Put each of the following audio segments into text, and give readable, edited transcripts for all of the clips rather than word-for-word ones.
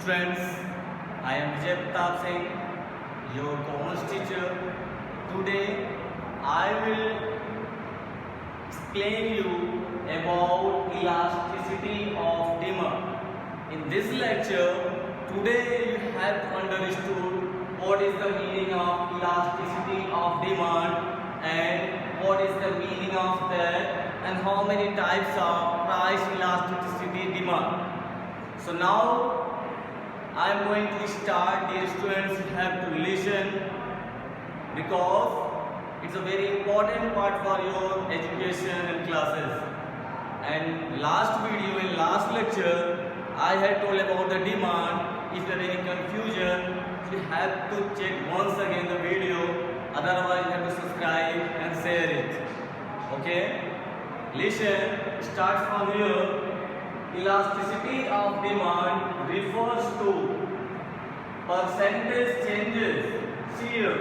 Students, I am Vijay Pratap Singh, your commerce teacher. Today, I will explain you about elasticity of demand. In this lecture, today you have understood what is the meaning of elasticity of demand and what is the meaning of that and how many types of price elasticity demand. So now I am going to start. Dear students, you have to listen because it's a very important part for your education and classes. And last video in last lecture I had told about the demand. If there is any confusion, you have to check once again the video, otherwise you have to subscribe and share it. Okay, listen, start from here. Elasticity of demand refers to percentage changes. See here,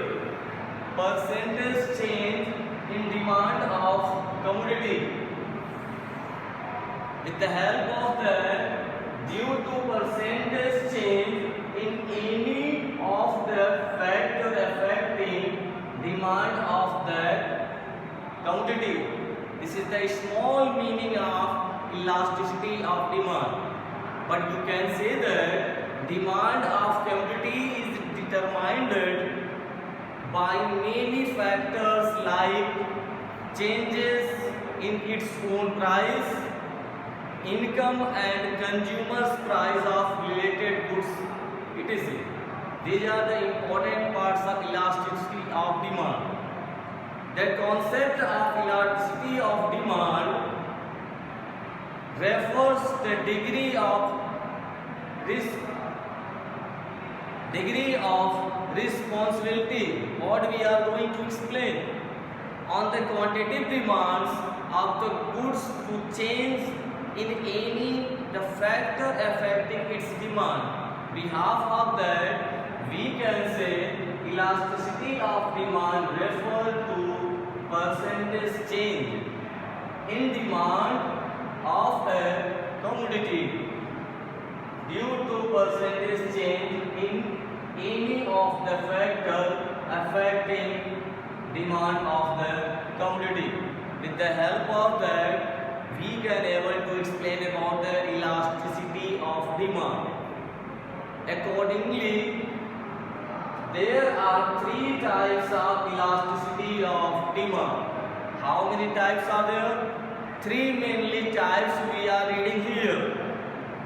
percentage change in demand of commodity. With the help of that, due to percentage change in any of the factor affecting demand of that commodity. This is the small meaning of elasticity of demand. But you can say that demand of commodity is determined by many factors like changes in its own price, income and consumers' price of related goods, etc. These are the important parts of elasticity of demand. The concept of elasticity of demand refers the degree of responsibility, what we are going to explain, on the quantitative demands of the goods to change in any the factor affecting its demand. Behalf of that, we can say elasticity of demand refers to percentage change in demand of a commodity due to percentage change in any of the factor affecting demand of the commodity. With the help of that, we can able to explain about the elasticity of demand. Accordingly, there are three types of elasticity of demand. How many types are there? Three mainly types we are reading here.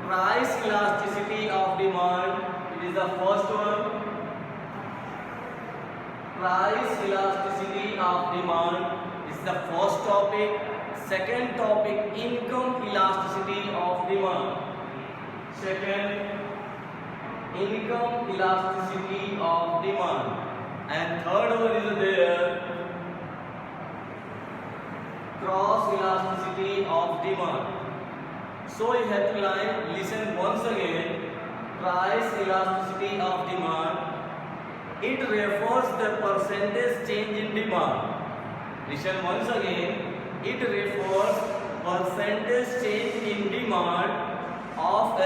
Price elasticity of demand, it is the first one. Price elasticity of demand is the first topic. Second topic, income elasticity of demand. Second, income elasticity of demand. And third one is there, cross elasticity of demand. So you have to listen once again. Price elasticity of demand, it refers the percentage change in demand. Listen once again. It refers percentage change in demand of a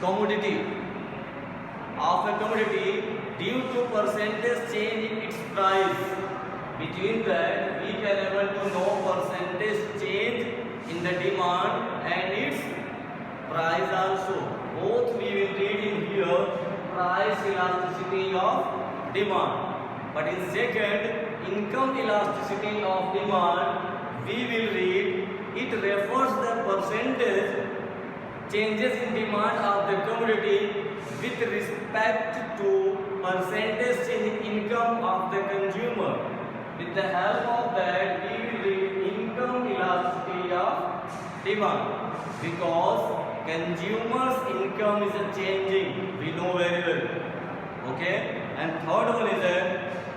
commodity. Due to percentage change in its price. Between that, we can able to know percentage change in the demand and its price also. Both we will read in here, price elasticity of demand. But in second, income elasticity of demand, we will read, it refers the percentage changes in demand of the commodity with respect to percentage change in income of the consumer. With the help of that, we will read income elasticity of demand because consumers' income is changing. We know very well. Okay. And third one is a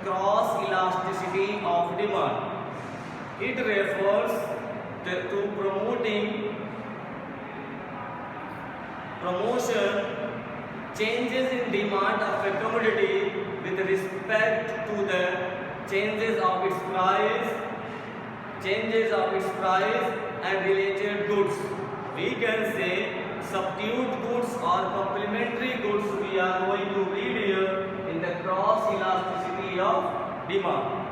cross elasticity of demand. It refers to promotion changes in demand of a commodity with respect to the changes of its price and related goods. We can say substitute goods or complementary goods we are going to read here in the cross elasticity of demand.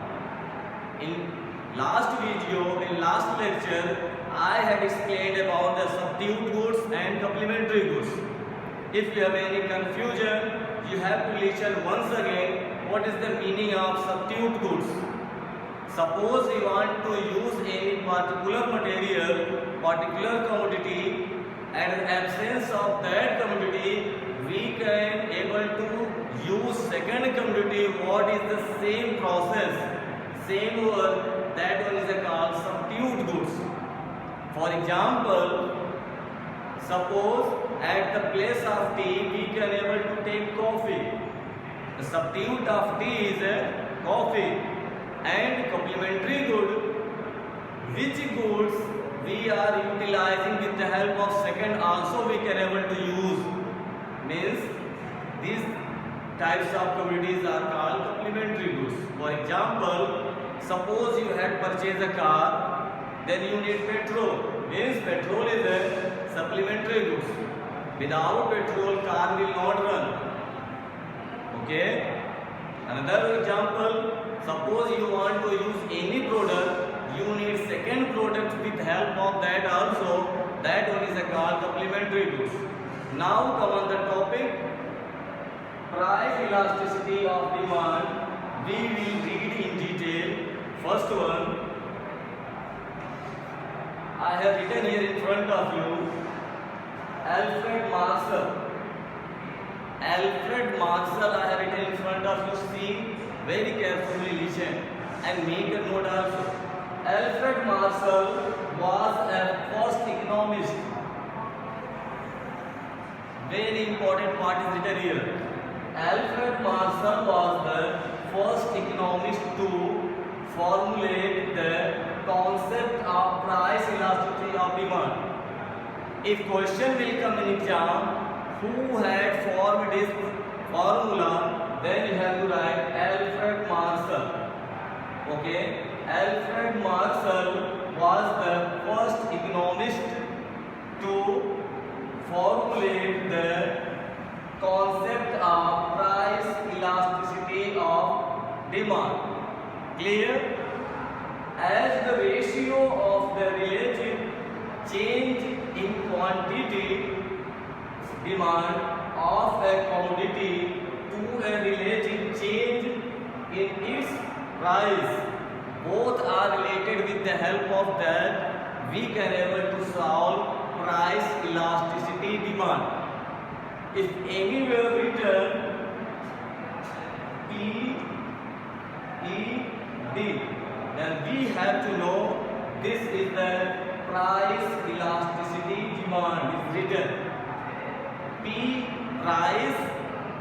In last video, in last lecture, I had explained about the substitute goods and complementary goods. If you have any confusion, you have to listen once again what is the meaning of substitute goods. Suppose we want to use any particular material, particular commodity, and in absence of that commodity, we can able to use second commodity what is the same process, same work, that one is called substitute goods. For example, suppose at the place of tea we can able to take coffee. The substitute of tea is coffee. And complementary good, which goods we are utilizing with the help of second also we can able to use. Means these types of commodities are called complementary goods. For example, suppose you had purchased a car, then you need petrol. Means petrol is a supplementary goods. Without petrol, car will not run. Okay. Another example, suppose you want to use any product, you need second product with help of that also. That one is called complementary goods. Now come on the topic, price elasticity of demand. We will read in detail. First one, I have written here in front of you, Alfred Marshall. Alfred Marshall I have written in front of you. See, very carefully listen and make a note also. Alfred Marshall was a first economist. Very important part is written here. Alfred Marshall was the first economist to formulate the concept of price elasticity of demand. If question will come in exam, who had formed this formula, then you have to write Alfred Marshall. Okay, Alfred Marshall was the first economist to formulate the concept of price elasticity of demand. Clear? As the ratio of the relative change in quantity demand of a commodity to a relative change in its price, both are related. With the help of that, we can able to solve price elasticity demand. If anywhere written P E D, then we have to know this is the price elasticity demand is written. P price,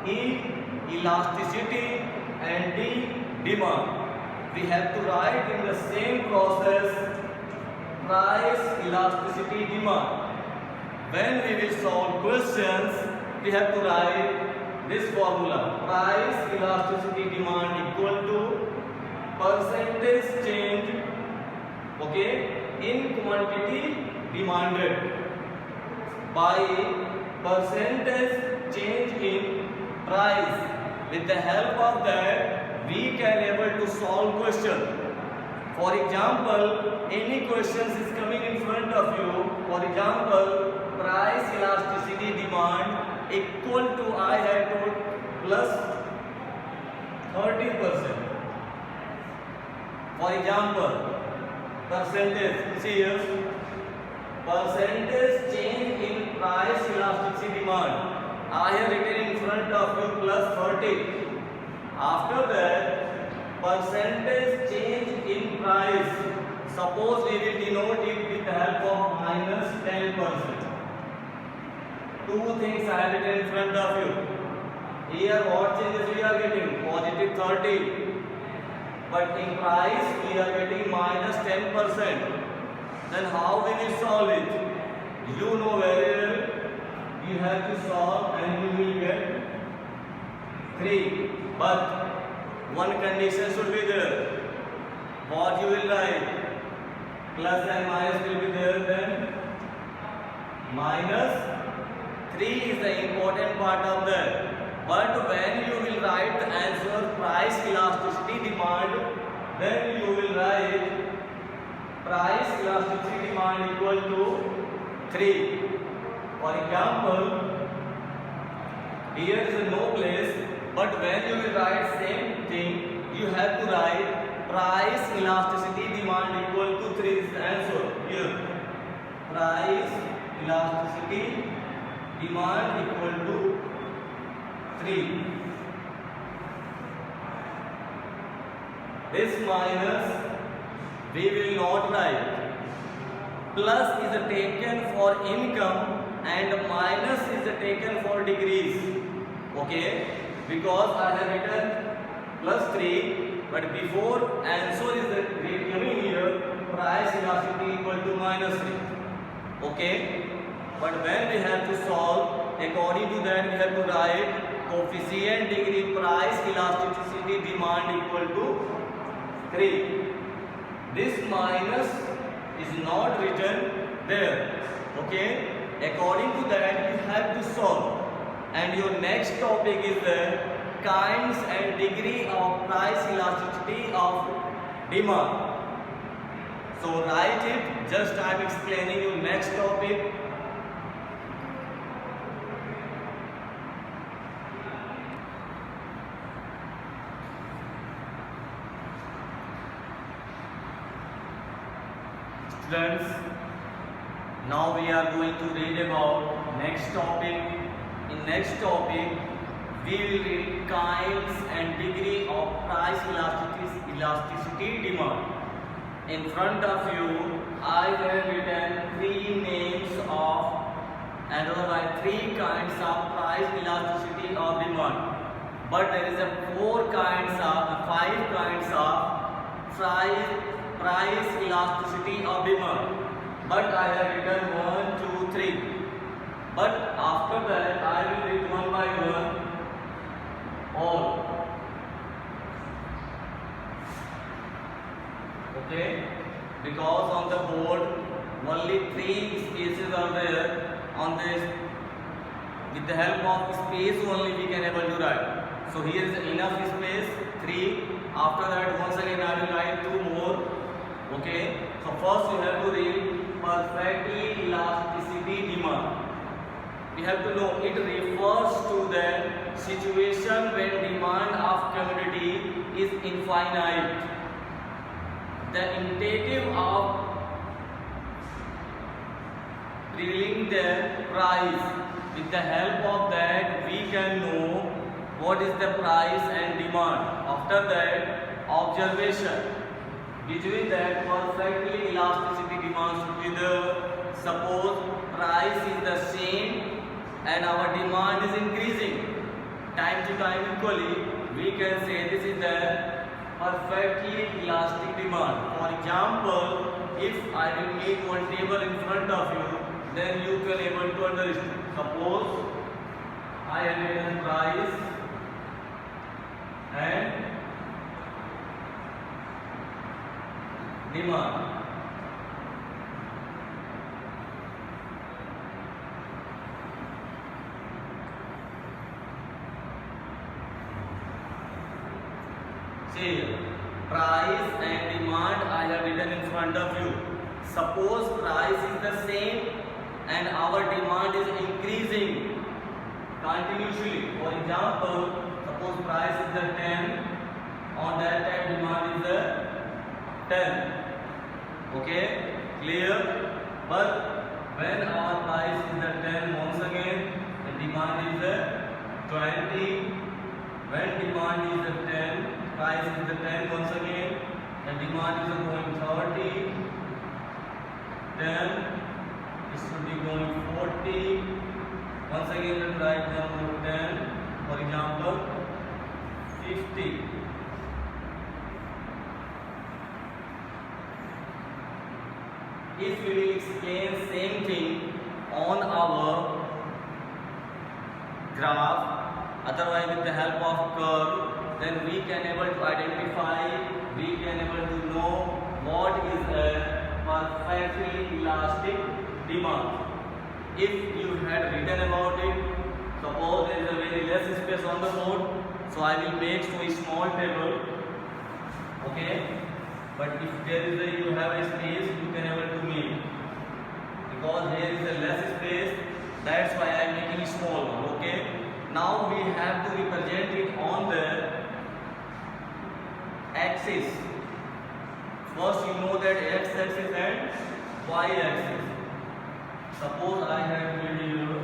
E elasticity, and D demand. We have to write in the same process price elasticity demand. When we will solve questions, we have to write this formula. Price elasticity demand equal to percentage change, okay, in quantity demanded by percentage change in price. With the help of that, we can able to solve question. For example, any questions is coming in front of you. For example, price elasticity demand equal to, I had told, plus 30%. For example, percentage, see here, percentage change in price elasticity demand. I have written in front of you plus 30. After that, percentage change in price. Suppose we will denote it with the help of minus 10%. Two things I have written in front of you. Here what changes we are getting? Positive 30. But in price we are getting minus 10%. Then how we will solve it? You know very well. You have to solve and you will get 3. But one condition should be there. What you will write? Plus and minus will be there, then minus 3 is the important part of that. But when you will write the answer price elasticity demand, then you will write price elasticity demand equal to 3. For example, here is a no place, but when you will write same thing, you have to write price elasticity demand equal to 3 is the answer here. Price elasticity demand equal to 3. This minus we will not write. Plus is taken for income and minus is taken for degrees. Okay, because I have written plus 3, but before answer is coming here price elasticity equal to minus 3. Okay, but when we have to solve, according to that we have to write coefficient degree price elasticity demand equal to 3. This minus is not written there. Okay, according to that you have to solve, and your next topic is the kinds and degree of price elasticity of demand. So write it, just I am explaining you next topic. Students, now we are going to read about next topic. In next topic, we will read kinds and degree of price elasticity demand. In front of you, I have written 3 names of and otherwise 3 kinds of price elasticity of demand. But there is a 5 kinds of price elasticity of demand. But I have written 1, 2, 3. But after that I will read one by one all. Okay, because on the board only 3 spaces are there on this. With the help of space only we can able to write. So here is enough space 3. After that once again I will write 2 more. Okay, so first you have to read perfectly elasticity demand. We have to know it refers to the situation when demand of commodity is infinite. The indicative of revealing the price. With the help of that we can know what is the price and demand. After that observation. Between that perfectly elasticity demand should be the, suppose price is the same and our demand is increasing time to time equally, we can say this is the perfectly elastic demand. For example, if I will make one table in front of you, then you can able to understand. Suppose I have written price and demand. See here, price and demand I have written in front of you. Suppose price is the same and our demand is increasing continuously. For example, suppose price is the 10, on that time demand is the 10. Okay, clear? But when our price is the 10, once again the demand is the 20. When demand is the 10, price is the 10, once again the demand is going 30. Then it should be going 40. Once again let write number 10. For example, 50. If we will explain same thing on our graph, otherwise with the help of curve, then we can able to identify, we can able to know what is a perfectly elastic demand. if you had written about it, suppose there is a very less space on the board, so I will make so a small table, okay. But if there is a you have a space, you can able to make, because here is a less space, that's why I am making a small one, okay. Now we have to represent it on the axis. First, you know that x-axis and y-axis. Suppose I have made here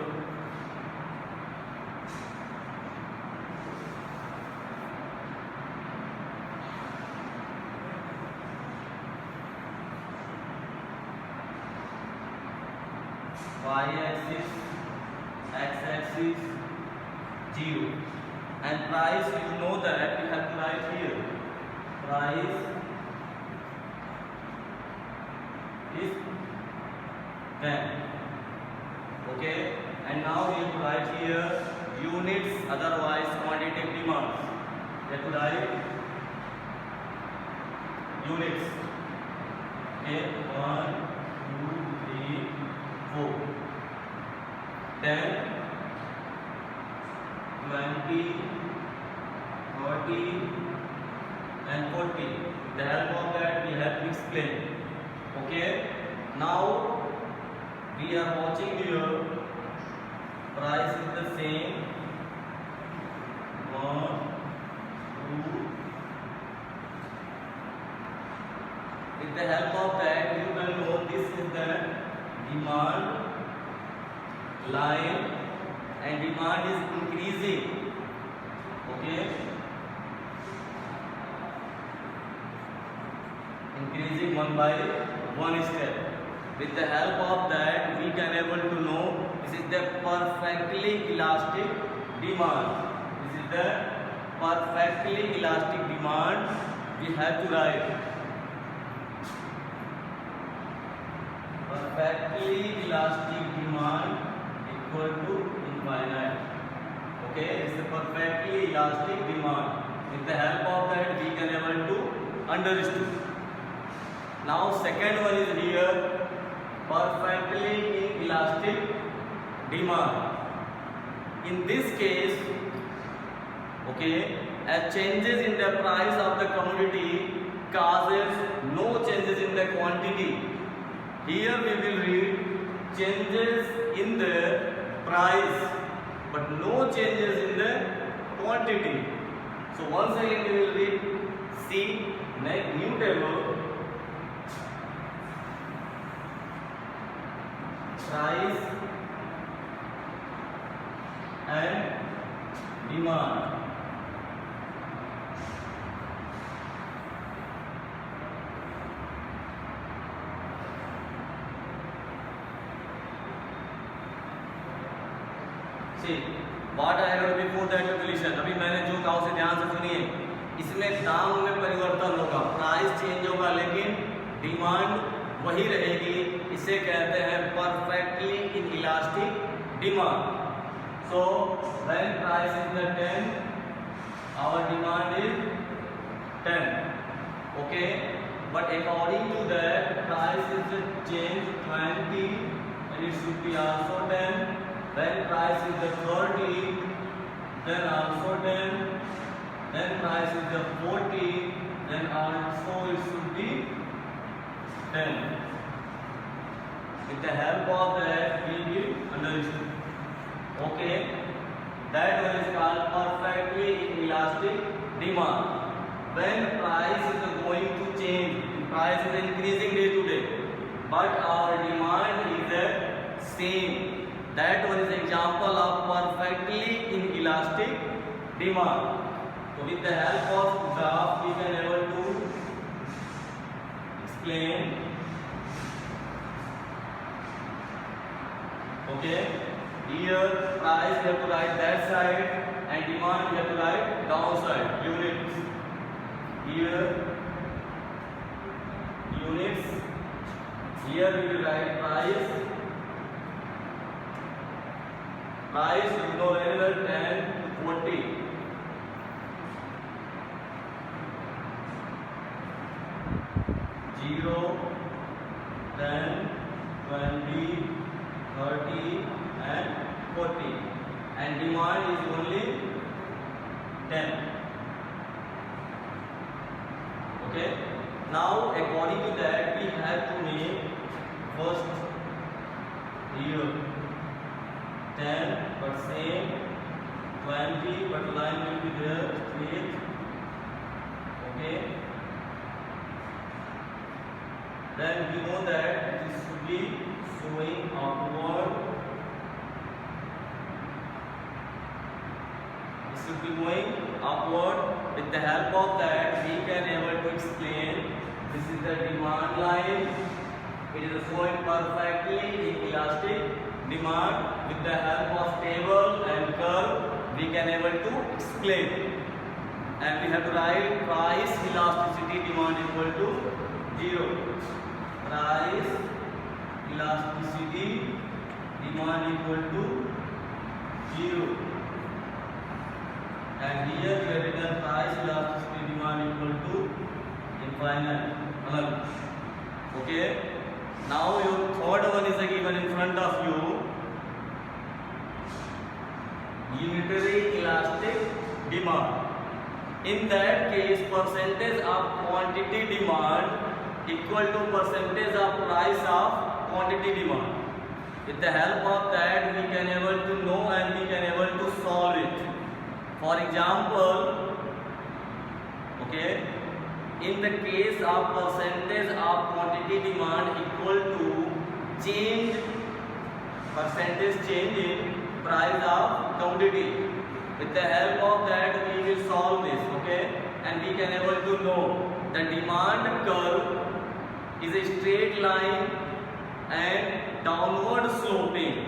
y-axis, x-axis 0, and price, you know that we have to write here. Price is 10. Okay, and now we have to write here units, otherwise quantitative demands. We have to write units. Okay, 1, 2, 3, 4, 10, 20, 30, and 40. With the help of that, we have to explain. Okay, now we are watching here, price is the same, 1, 2. With the help of that, you can know this is the demand line, and demand is increasing, okay, increasing one by one step. With the help of that, we can able to know this is the perfectly elastic demand. This is the perfectly elastic demand. We have to write perfectly elastic demand equal to infinite. Okay, this is a perfectly elastic demand. With the help of that, we can able to understand. Now, second one is here. Perfectly inelastic demand. In this case, okay, as changes in the price of the commodity causes no changes in the quantity. Here we will read changes in the price, but no changes in the quantity. So once again we will read C, new table. Price and demand. See, what I have before that calculation. अभी मैंने जो कहा उसे ध्यान से सुनिए. इसमें दाम में परिवर्तन होगा, प्राइस चेंज होगा, लेकिन डिमांड वही रहेगी. इसे कहते हैं perfectly inelastic demand. So when price is the 10, our demand is 10. Okay, but according to that, price is the change 20, and it should be also 10. When price is the 30, then also 10. Then price is the 40, then also it should be 10. With the help of that, we will understand. Okay, that one is called perfectly inelastic demand. When price is going to change, price is increasing day to day, but our demand is the same. That one is example of perfectly inelastic demand. So with the help of graph, we can able to explain. Okay, here price we have to write that side, and demand we have to write downside. Units. Here units. Here we will write price. Price you know very well, 10 to 40. Zero, 10, 20, 30 and 40, and demand is only 10. Okay, now according to that we have to make first here 10 but same, 20 but line will be there straight. Okay, then we know that this should be showing upward. This should be going upward. With the help of that we can able to explain this is the demand line. It is showing perfectly in elastic demand. With the help of table and curve we can able to explain, and we have to write price elasticity demand equal to 0. Price elasticity demand equal to 0, and here we have written price elasticity demand equal to infinite. Okay, now your third one is given in front of you, unitary elastic demand. In that case, percentage of quantity demand equal to percentage of price of quantity demand. With the help of that we can able to know and we can able to solve it. For example, okay, in the case of percentage of quantity demand equal to change, percentage change in price of commodity. With the help of that we will solve this. Okay, and we can able to know the demand curve is a straight line and downward sloping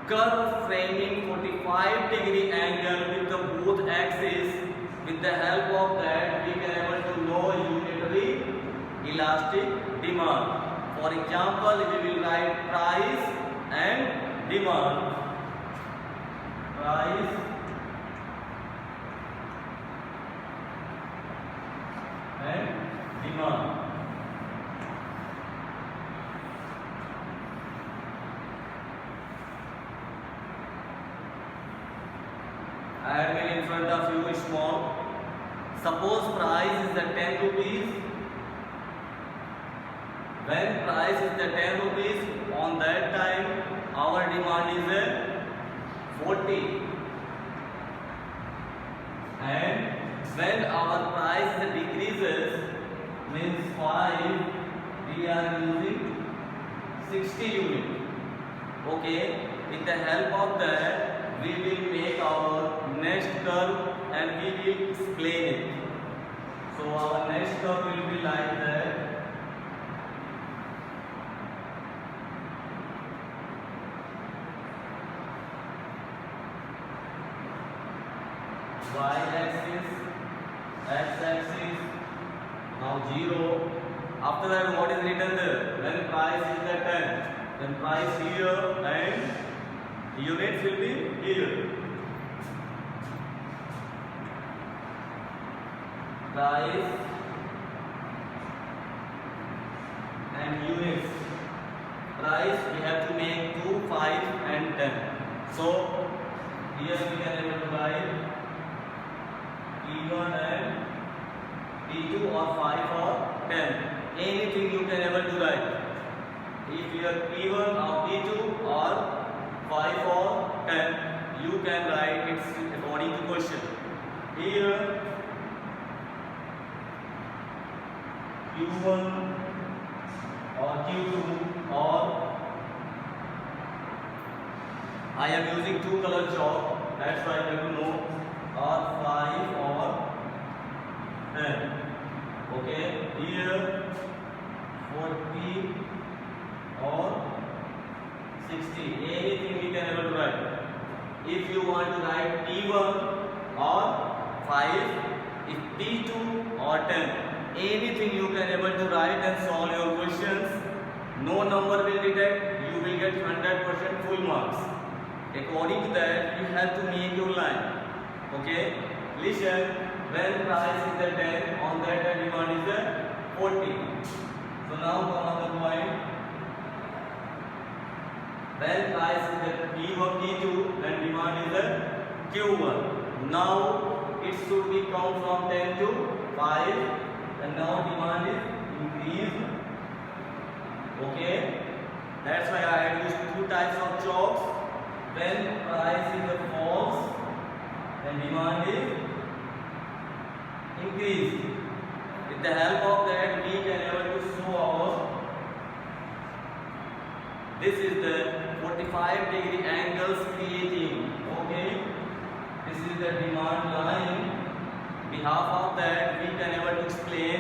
curve framing 45-degree angle with the both axes. With the help of that we can able to know unitary elastic demand. For example, we will write price and demand. Price and demand. I have made in front of you small. Suppose price is the 10 rupees. When price is the 10 rupees, on that time our demand is 40. And when our price decreases, means 5, we are using 60 unit. Okay, with the help of that we will make our next curve and we will explain it. So our next curve will be like that. Y-axis, X-axis, now 0. After that what is written there? When price is the 10, then price here and units will be here. Price and units. Price we have to make 2, 5 and 10. So here we can able to write T1 and T2 or 5 or 10. Anything you can able to write. If you have T1 or T2 or 5 or 10, you can write it according to question. Here Q1 or Q2, or I am using two color chalk, that's why you have to know, or 5 or 10. Okay, here 40 or 60, anything we can able to write. If you want to write T1 or 5, if T2 or 10, anything you can able to write and solve your questions. No number will detect, you will get 100% full marks. According to that, you have to make your line. Okay, listen, when price is the 10, on that demand is the 40. So now come on the point. When price is the P1, P2, then demand is the Q1. Now it should be count from 10 to 5, and now demand is increased. Okay, that's why I had used two types of chalks. When price is the false, then demand is increased. With the help of that, we can able to show our. This is the 45-degree angles creating. Okay, this is the demand line. Behalf of that, we can able to explain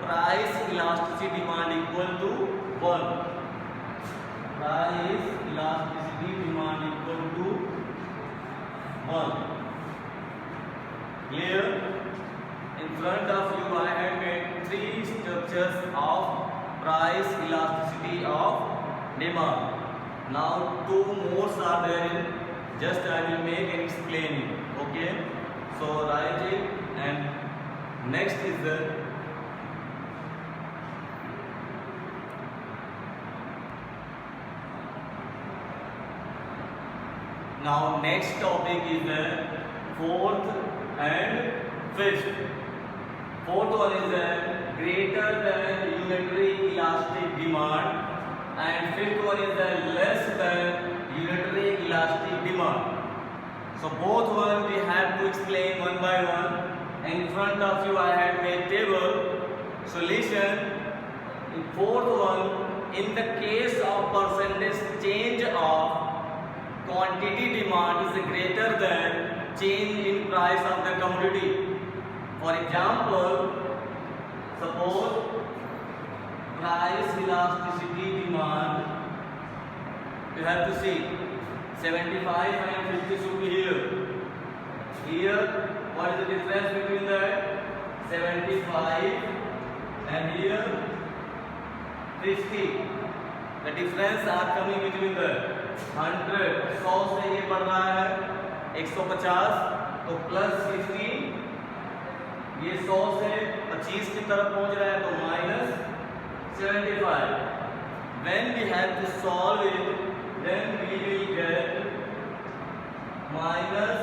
price elasticity demand equal to 1. Price elasticity demand equal to 1. Clear? In front of you, I have made 3 structures of price elasticity of demand. Now 2 more are there. Just I will make and explain it. Okay? So write it, and next is the now next topic is the 4th and 5th. 4th one is the greater than unitary elastic demand, and 5th one is the less than unitary elastic demand. So both one we have to explain one by one. In front of you I have made table solution. In 4th one, in the case of percentage change of quantity demand is greater than change in price of the commodity. For example, suppose price elasticity demand, you have to see 75 and 50 should be here. Here, what is the difference between that? 75 and here 50. The difference are coming between the 100. 100 से ये बढ़ रहा है 150, तो plus 60, ये 100 से 25 की तरफ पहुंच रहा है, तो minus 75. When we have to solve it, then we will get minus,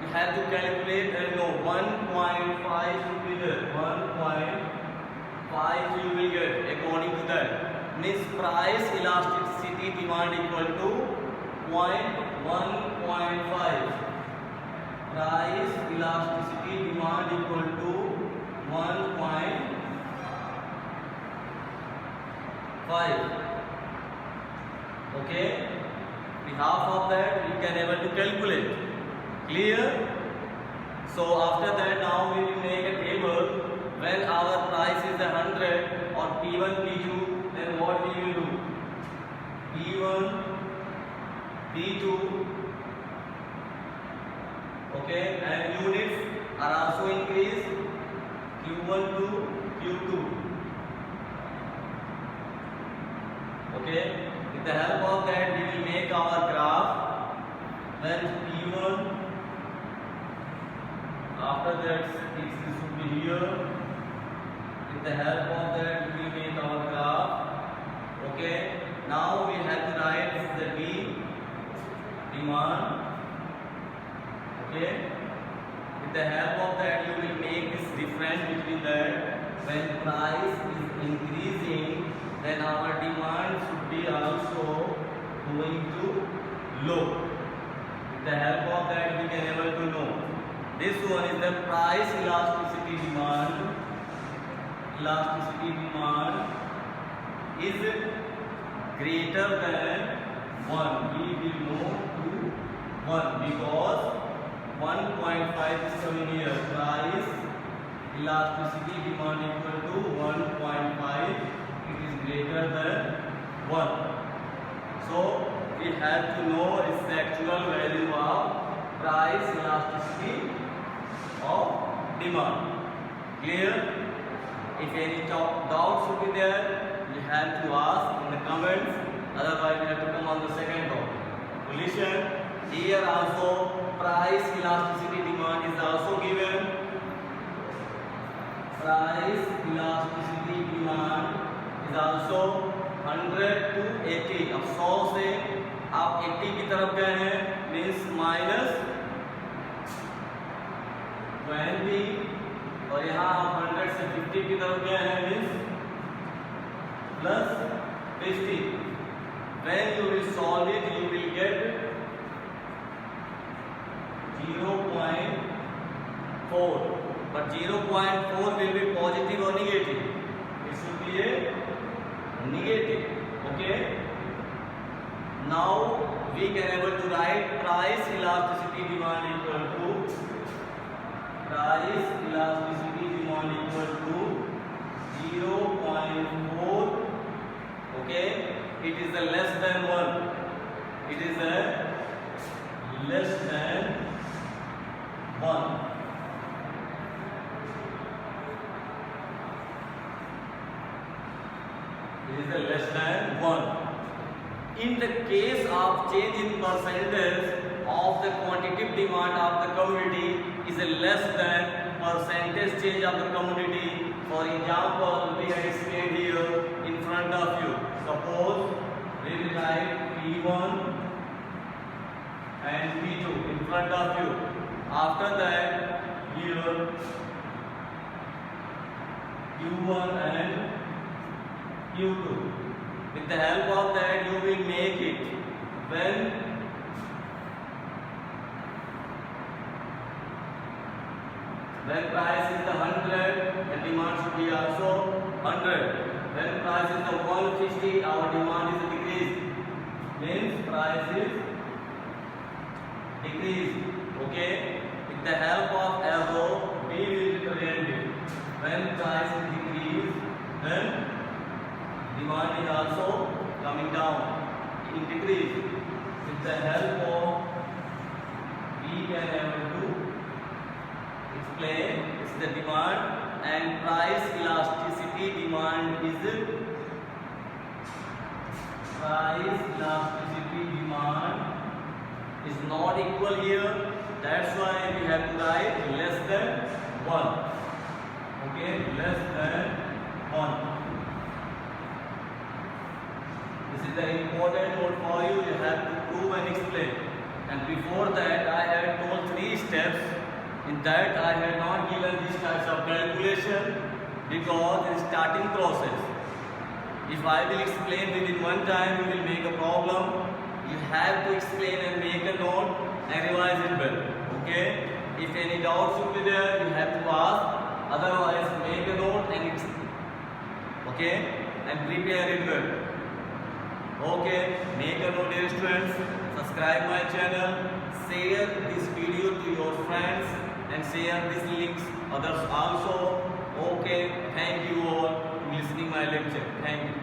we have to calculate, no, 1.5 should be there. 1.5 you will get according to that. Means price elasticity demand equal to 1.5. Price elasticity demand equal to 1.5. Okay, behalf of that we can able to calculate. Clear? So after that, now we will make a table. When our price is 100 or P1 P2, then what we will do? P1 P2, okay, and units are also increased, Q1 to Q2. Okay, with the help of that we will make our graph. When P1, after that it should be here. With the help of that we will make our graph. Okay, now we have to write the D demand. Okay, with the help of that you will make this difference between that. When price is increasing, then our demand should be also going to low. With the help of that we can able to know. This one is the price elasticity demand. Elasticity demand is greater than 1. We will know to 1 because 1.5 is coming here. Price elasticity demand equal to 1.5. It is greater than 1. So we have to know its actual value of price elasticity of demand. Clear? If any doubt should be there, you have to ask in the comments. Otherwise, we have to come on the second topic. Solution. Here also price elasticity demand is also given. Price elasticity demand is also 100 to 80. अब 100 से आप 80 की तरफ गए हैं means minus 20, और यहाँ आप 100 से 50 की तरफ गए हैं means plus 50. When you will solve it, you will get 0.4. But 0.4 will be positive or negative? It should be a negative. Okay. Now we can able to write price elasticity demand equal to price elasticity demand equal to 0.4. Okay. It is a less than 1. It is a less than 1. It is a less than 1. In the case of change in percentage of the quantitative demand of the commodity is a less than percentage change of the commodity. For example, we have explained here in front of you. Suppose we will write P1 and P2 in front of you. After that, here Q1 and Q2. With the help of that, you will make it. When price is the 100, the demand should be also 100. When price is the 150, our demand is decreased. Means price is decreased. Okay. With the help of arrow, we will represent it. When price is decreased, then demand is also coming down in decrease. With the help of, we can able to explain it's the demand and price elasticity. Demand is price elasticity demand is not equal here. That's why we have to write less than 1. Okay, less than 1. This is the important note for you. You have to prove and explain. And before that, I had told 3 steps. In that, I had not given these types of calculation because it is starting process. If I will explain within one time, you will make a problem. You have to explain and make a note and revise it well. Okay? If any doubts should be there, you have to ask. Otherwise, make a note and explain. Okay? And prepare it well. Okay, make a note, dear students. Subscribe my channel. Share this video to your friends and share these links others also. Okay, thank you all for listening my lecture. Thank you.